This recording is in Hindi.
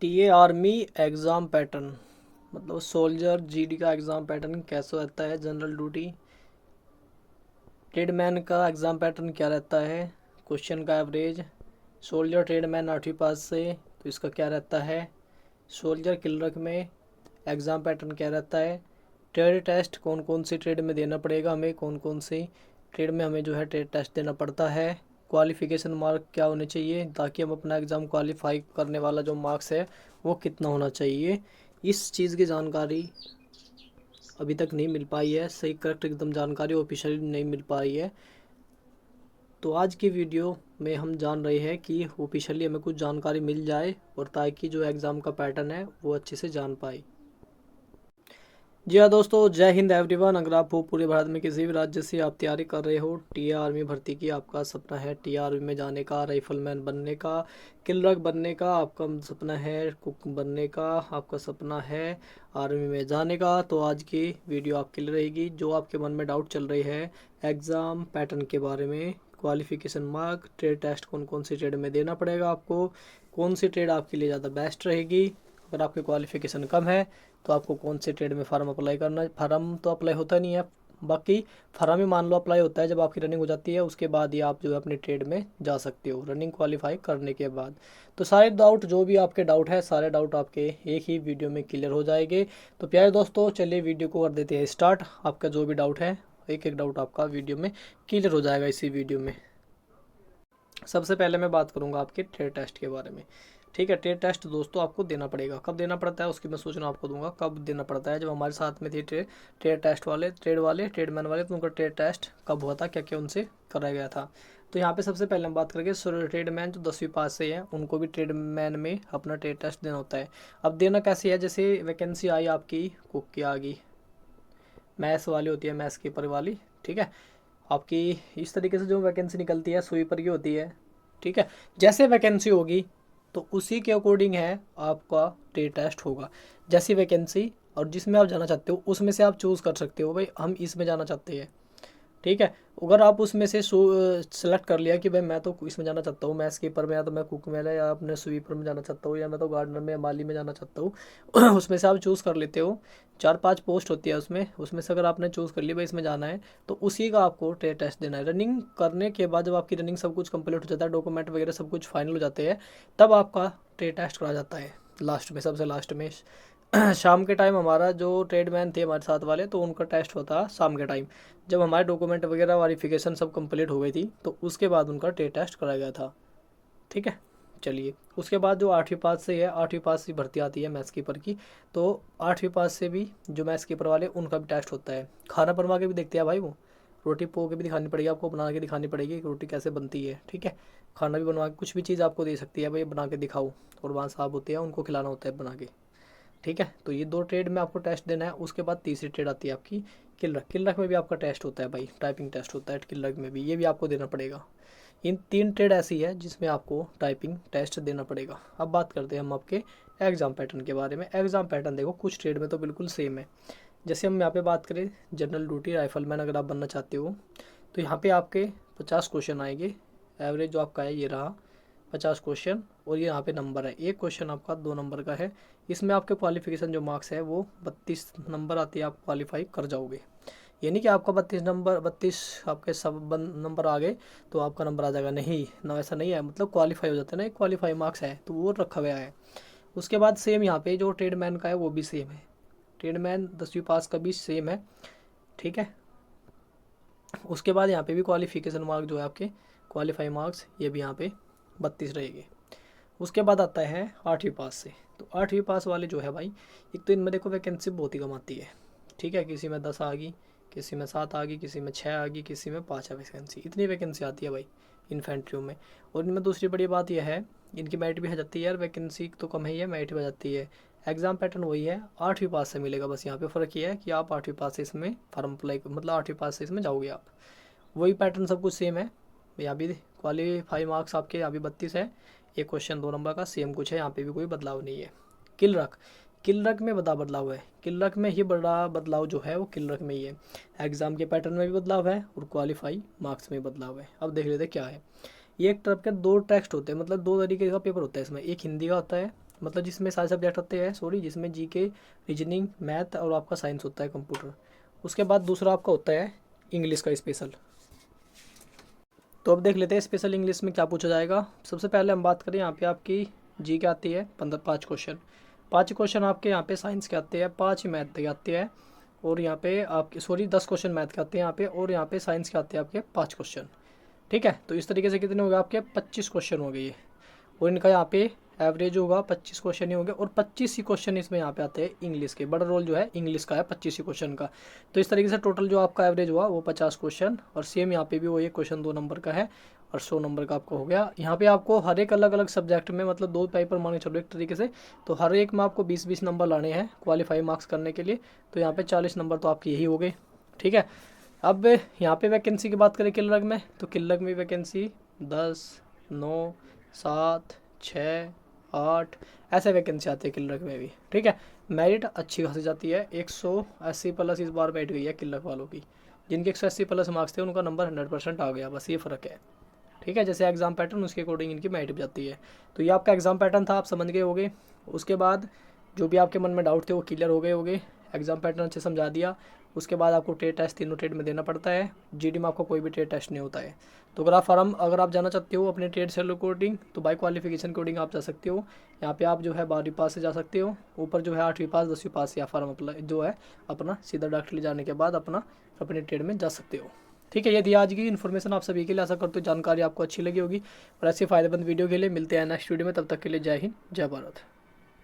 टीए आर्मी एग्ज़ाम पैटर्न मतलब सोल्जर जीडी का एग्ज़ाम पैटर्न कैसा रहता है। जनरल ड्यूटी ट्रेडमैन का एग्ज़ाम पैटर्न क्या रहता है। क्वेश्चन का एवरेज। सोल्जर ट्रेडमैन 8वीं पास से तो इसका क्या रहता है। सोल्जर क्लर्क में एग्ज़ाम पैटर्न क्या रहता है। ट्रेड टेस्ट कौन कौन सी ट्रेड में देना पड़ेगा हमें, कौन कौन सी ट्रेड में हमें जो है ट्रेड टेस्ट देना पड़ता है। क्वालिफ़िकेशन मार्क क्या होने चाहिए ताकि हम अपना एग्ज़ाम क्वालिफाई करने वाला जो मार्क्स है वो कितना होना चाहिए। इस चीज़ की जानकारी अभी तक नहीं मिल पाई है, सही करेक्ट एकदम जानकारी ऑफिशियली नहीं मिल पाई है। तो आज की वीडियो में हम जान रहे हैं कि ऑफिशियली हमें कुछ जानकारी मिल जाए और ताकि जो एग्ज़ाम का पैटर्न है वो अच्छे से जान पाए। जी हाँ दोस्तों, जय हिंद एवरीवन। अगर आप हो पूरे भारत में किसी भी राज्य से आप तैयारी कर रहे हो टीए आर्मी भर्ती की, आपका सपना है टीए आर्मी में जाने का, राइफलमैन बनने का, किलरक बनने का, आपका सपना है कुक बनने का, आपका सपना है आर्मी में जाने का, तो आज की वीडियो आपके लिए रहेगी। जो आपके मन में डाउट चल रही है एग्ज़ाम पैटर्न के बारे में, क्वालिफ़िकेशन मार्क, ट्रेड टेस्ट कौन कौन सी ट्रेड में देना पड़ेगा आपको, कौन सी ट्रेड आपके लिए ज़्यादा बेस्ट रहेगी, अगर आपकी क्वालिफ़िकेशन कम है तो आपको कौन से ट्रेड में फार्म अप्लाई करना है। फार्म तो अप्लाई होता नहीं है, बाकी फार्म ही मान लो अप्लाई होता है जब आपकी रनिंग हो जाती है, उसके बाद ही आप जो है अपने ट्रेड में जा सकते हो रनिंग क्वालिफाई करने के बाद। तो सारे डाउट जो भी आपके डाउट है सारे डाउट आपके एक ही वीडियो में क्लियर हो जाएंगे। तो प्यारे दोस्तों चलिए वीडियो को कर देते हैं स्टार्ट। आपका जो भी डाउट है एक एक डाउट आपका वीडियो में क्लियर हो जाएगा इसी वीडियो में। सबसे पहले मैं बात करूंगा आपके ट्रेड टेस्ट के बारे में। ठीक है, ट्रेड टेस्ट दोस्तों आपको देना पड़ेगा। कब देना पड़ता है उसकी मैं सूचना आपको दूंगा। कब देना पड़ता है, जब हमारे साथ में थे ट्रेड टेस्ट वाले ट्रेडमैन वाले, तो उनका ट्रेड टेस्ट कब हुआ था, क्या क्या उनसे कराया गया था। तो यहाँ पे सबसे पहले हम बात करेंगे ट्रेडमैन जो 10वीं पास से हैं उनको भी ट्रेडमैन में अपना ट्रेड टेस्ट देना होता है। अब देना कैसे है, जैसे वैकेंसी आई आपकी कुक की आ गई, मैथ्स वाली होती है, मैथ्स कीपर वाली, ठीक है। आपकी इस तरीके से जो वैकेंसी निकलती है स्वीपर की होती है, ठीक है। जैसे वैकेंसी होगी तो उसी के अकॉर्डिंग है आपका ट्रेड टेस्ट होगा। जैसी वैकेंसी और जिसमें आप जाना चाहते हो उसमें से आप चूज़ कर सकते हो, भाई हम इसमें जाना चाहते हैं, ठीक है। अगर आप उसमें से सेलेक्ट कर लिया कि भाई मैं तो इसमें जाना चाहता हूँ, मैं स्कीपर में, या तो मैं कुक में, या अपने स्वीपर में जाना चाहता हूँ, या मैं तो गार्डनर में माली में जाना चाहता हूँ उसमें से आप चूज़ कर लेते हो। 4-5 पोस्ट होती है उसमें, उसमें से अगर आपने चूज़ कर ली भाई इसमें जाना है तो उसी का आपको ट्रेड टेस्ट देना है। रनिंग करने के बाद जब आपकी रनिंग सब कुछ कंप्लीट हो जाता है, डॉक्यूमेंट वगैरह सब कुछ फाइनल हो जाते हैं, तब आपका ट्रेड टेस्ट करा जाता है लास्ट में, सबसे लास्ट में शाम के टाइम। हमारा जो ट्रेडमैन थे हमारे साथ वाले, तो उनका टेस्ट होता शाम के टाइम, जब हमारे डॉक्यूमेंट वगैरह वेरिफिकेशन सब कंप्लीट हो गई थी, तो उसके बाद उनका ट्रेड टेस्ट कराया गया था, ठीक है। चलिए, उसके बाद जो 8वीं पास से है, 8वीं पास से भर्ती आती है मैथ्स कीपर की, तो 8वीं पास से भी जो मैथ्स कीपर वाले उनका भी टेस्ट होता है। खाना बनवा के भी देखते हैं भाई वो, रोटी पो के भी दिखानी पड़ेगी आपको, बना के दिखानी पड़ेगी कि रोटी कैसे बनती है, ठीक है। खाना भी बनवा के कुछ भी चीज़ आपको दे सकती है भाई, बना के दिखाओ, और वहाँ साहब होते हैं उनको खिलाना होता है बना के, ठीक है। तो ये 2 ट्रेड में आपको टेस्ट देना है। उसके बाद तीसरी ट्रेड आती है आपकी किलरक। किलरक में भी आपका टेस्ट होता है भाई, टाइपिंग टेस्ट होता है किलरक में भी, ये भी आपको देना पड़ेगा। इन 3 ट्रेड ऐसी है जिसमें आपको टाइपिंग टेस्ट देना पड़ेगा। अब बात करते हैं हम आपके एग्ज़ाम पैटर्न के बारे में। एग्ज़ाम पैटर्न देखो कुछ ट्रेड में तो बिल्कुल सेम है। जैसे हम यहाँ पे बात करें जनरल ड्यूटी राइफलमैन अगर आप बनना चाहते हो, तो यहाँ पे आपके 50 क्वेश्चन आएंगे। एवरेज जो आपका है ये रहा 50 क्वेश्चन, और ये यहाँ पे नंबर है, एक क्वेश्चन आपका 2 नंबर का है। इसमें आपके क्वालिफिकेशन जो मार्क्स है वो 32 नंबर आती है, आप क्वालिफाई कर जाओगे। ये नहीं कि आपका 32 आपके सब नंबर आ गए तो आपका नंबर आ जाएगा, नहीं ना, ऐसा नहीं है। मतलब क्वालिफाई हो जाता है ना, एक क्वालिफाई मार्क्स है तो वो रखा गया है। उसके बाद सेम यहाँ पे जो ट्रेडमैन का है वो भी सेम है, ट्रेडमैन 10वीं पास का भी सेम है, ठीक है। उसके बाद यहाँ पे भी क्वालिफिकेशन मार्क जो है आपके क्वालिफाई मार्क्स, ये भी यहाँ पे 32 रहेंगे। उसके बाद आता है 8वीं पास से। तो 8वीं पास वाले जो है भाई, एक तो इनमें देखो वैकेंसी बहुत ही कम आती है, ठीक है। किसी में 10 आ गई, किसी में 7 आ गई, किसी में 6 आ गई, किसी में 5 वैकेंसी, इतनी वैकेंसी आती है भाई इन्फेंट्री में। और इनमें दूसरी बड़ी बात यह है, इनकी मेरिट भी आ जाती है यार, वैकेंसी तो कम है, मेरिट भी आ जाती है। एग्ज़ाम पैटर्न वही है, 8वीं पास से मिलेगा, बस यहाँ पे फ़र्क ये है कि आप 8वीं पास से इसमें फॉर्म अप्लाई, मतलब 8वीं पास से इसमें जाओगे आप। वही पैटर्न सब कुछ सेम है। यहाँ भी क्वालिफाई मार्क्स आपके यहाँ भी 32 है, एक क्वेश्चन 2 नंबर का सेम कुछ है, यहाँ पे भी कोई बदलाव नहीं है। किलरक, किलरक में बड़ा बदलाव है। किलरक में ही बड़ा बदलाव जो है वो किलरक में ही है। एग्ज़ाम के पैटर्न में भी बदलाव है और क्वालिफाई मार्क्स में बदलाव है। अब देख लेते क्या है। ये एक तरफ के 2 टेक्स्ट होते हैं, मतलब 2 तरीके का पेपर होता है इसमें, एक हिंदी का होता है मतलब जिसमें सारे सब्जेक्ट होते हैं, सॉरी, जिसमें जीके, रीजनिंग, मैथ और आपका साइंस होता है, कंप्यूटर। उसके बाद दूसरा आपका होता है इंग्लिश का स्पेशल। तो अब देख लेते हैं स्पेशल इंग्लिश में क्या पूछा जाएगा। सबसे पहले हम बात करें यहाँ पे आपकी जी के आती है 5 क्वेश्चन। 5 क्वेश्चन आपके यहाँ पे साइंस के आते हैं, 5 मैथ के आते हैं, और यहाँ पे आपके सॉरी 10 क्वेश्चन मैथ के आते हैं यहाँ पे, और यहाँ पे साइंस के आते हैं आपके 5 क्वेश्चन। ठीक है, तो इस तरीके से कितने हो गए आपके 25 क्वेश्चन हो गए ये, और इनका यहाँ पे एवरेज होगा 25 क्वेश्चन ही होंगे, और 25 ही क्वेश्चन इसमें यहाँ पे आते हैं इंग्लिश के। बड़ा रोल जो है इंग्लिश का है 25 ही क्वेश्चन का। तो इस तरीके से टोटल जो आपका एवरेज हुआ वो 50 क्वेश्चन, और सेम यहाँ पे भी वो ये क्वेश्चन 2 नंबर का है, और 100 नंबर का आपको हो गया। यहाँ पे आपको हर एक अलग अलग सब्जेक्ट में, मतलब 2 पेपर माने चलो एक तरीके से, तो हर एक में आपको 20-20 नंबर लाने हैं क्वालिफाई मार्क्स करने के लिए। तो यहाँ पे 40 नंबर तो आपके यही हो गए। ठीक है, अब यहाँ पे वैकेंसी की बात करें किल्लक में, तो किल्लक में वैकेंसी 10, 9, 7, 6, 8 ऐसे वैकेंसी आती है किल्लक में भी। ठीक है, मेरिट अच्छी खासी जाती है, 180 प्लस इस बार बैठ गई है किल्लक वालों की। जिनके 180 प्लस मार्क्स थे उनका नंबर 100% आ गया, बस ये फ़र्क है। ठीक है, जैसे एग्ज़ाम पैटर्न उसके अकॉर्डिंग इनकी मेरिट भी जाती है। तो ये आपका एग्ज़ाम पैटर्न था, आप समझ गए होगे। उसके बाद जो भी आपके मन में डाउट थे वो क्लियर हो गए होंगे। एग्ज़ाम पैटर्न अच्छे समझा दिया। उसके बाद आपको ट्रेड टेस्ट तीनों ट्रेड में देना पड़ता है, जीडी में आपको कोई भी ट्रेड टेस्ट नहीं होता है। तो अगर आप जाना चाहते हो अपने ट्रेड से अकॉर्डिंग, तो बाई क्वालिफिकेशन अकॉर्डिंग आप जा सकते हो। यहाँ पे आप जो है 12वीं पास से जा सकते हो, ऊपर जो है 8वीं पास, 10वीं पास, या फॉर्म अप्लाई जो है अपना सीधा डॉक्टरी जाने के बाद अपने ट्रेड में जा सकते हो। ठीक है, ये थी आज की इन्फॉर्मेशन आप सभी के लिए। आशा करते हो जानकारी आपको अच्छी लगी होगी, और ऐसे फ़ायदेमंद वीडियो के लिए मिलते हैं नेक्स्ट वीडियो में। तब तक के लिए जय हिंद, जय भारत।